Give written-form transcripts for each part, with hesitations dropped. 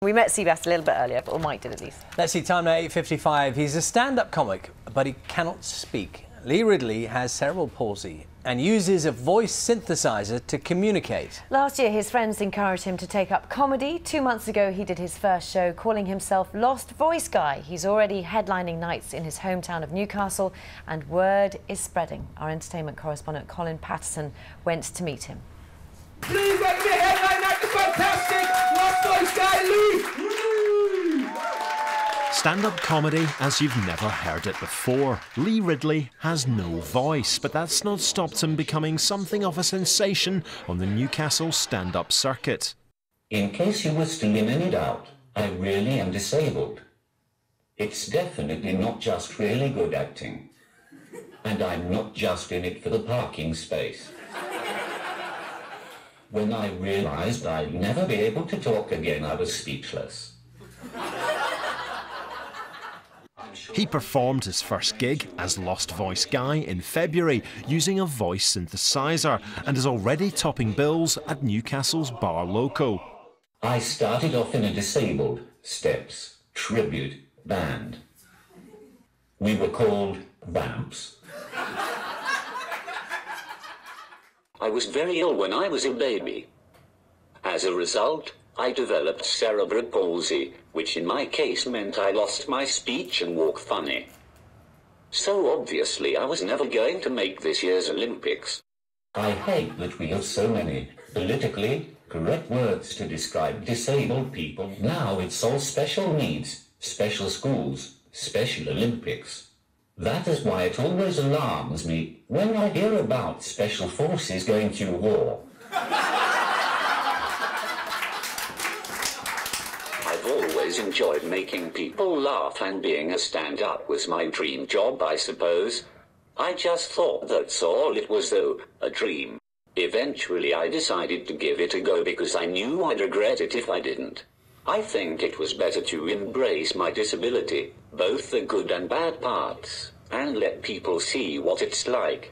We met Seabass a little bit earlier, or Mike did at least. Let's see, time now 8:55. He's a stand-up comic, but he cannot speak. Lee Ridley has cerebral palsy and uses a voice synthesizer to communicate. Last year, his friends encouraged him to take up comedy. 2 months ago, he did his first show, calling himself Lost Voice Guy. He's already headlining nights in his hometown of Newcastle, and word is spreading. Our entertainment correspondent Colin Patterson went to meet him. Please welcome me headline night, the fantastic Lost Voice Guy, Lee! Stand-up comedy as you've never heard it before. Lee Ridley has no voice, but that's not stopped him becoming something of a sensation on the Newcastle stand-up circuit. In case you were still in any doubt, I really am disabled. It's definitely not just really good acting. And I'm not just in it for the parking space. When I realised I'd never be able to talk again, I was speechless. He performed his first gig as Lost Voice Guy in February using a voice synthesizer and is already topping bills at Newcastle's Bar Loco. I started off in a disabled steps tribute band. We were called Vamps. I was very ill when I was a baby. As a result, I developed cerebral palsy, which in my case meant I lost my speech and walk funny. So obviously I was never going to make this year's Olympics. I hate that we have so many politically correct words to describe disabled people. Now it's all special needs, special schools, special Olympics. That is why it always alarms me when I hear about special forces going to war. I've always enjoyed making people laugh, and being a stand-up was my dream job, I suppose. I just thought that's all it was, though, a dream. Eventually I decided to give it a go because I knew I'd regret it if I didn't. I think it was better to embrace my disability, both the good and bad parts, and let people see what it's like.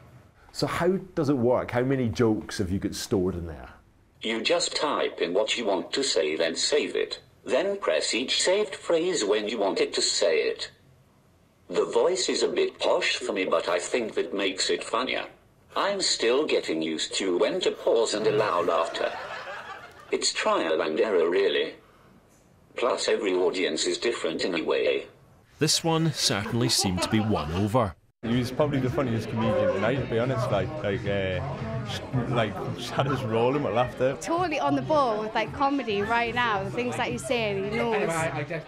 So how does it work? How many jokes have you got stored in there? You just type in what you want to say, then save it. Then press each saved phrase when you want it to say it. The voice is a bit posh for me, but I think that makes it funnier. I'm still getting used to when to pause and allow laughter. It's trial and error, really. Plus, every audience is different anyway. This one certainly seemed to be won over. He was probably the funniest comedian tonight, to be honest. Like had us rolling with laughter. Totally on the ball with comedy right now. The things that he's saying,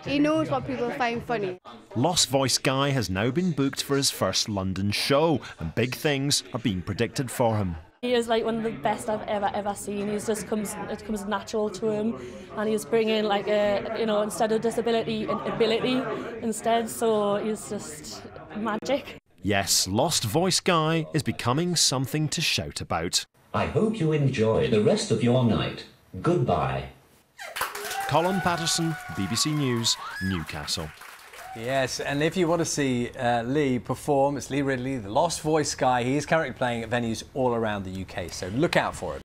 he knows what people find funny. Lost Voice Guy has now been booked for his first London show, and big things are being predicted for him. He is one of the best I've ever seen. It comes natural to him, and he's bringing instead of disability, an ability instead. So he's just magic. Yes, Lost Voice Guy is becoming something to shout about. I hope you enjoy the rest of your night. Goodbye. Colin Patterson, BBC News, Newcastle. Yes, and if you want to see Lee perform, it's Lee Ridley, the Lost Voice Guy. He is currently playing at venues all around the UK, so look out for it.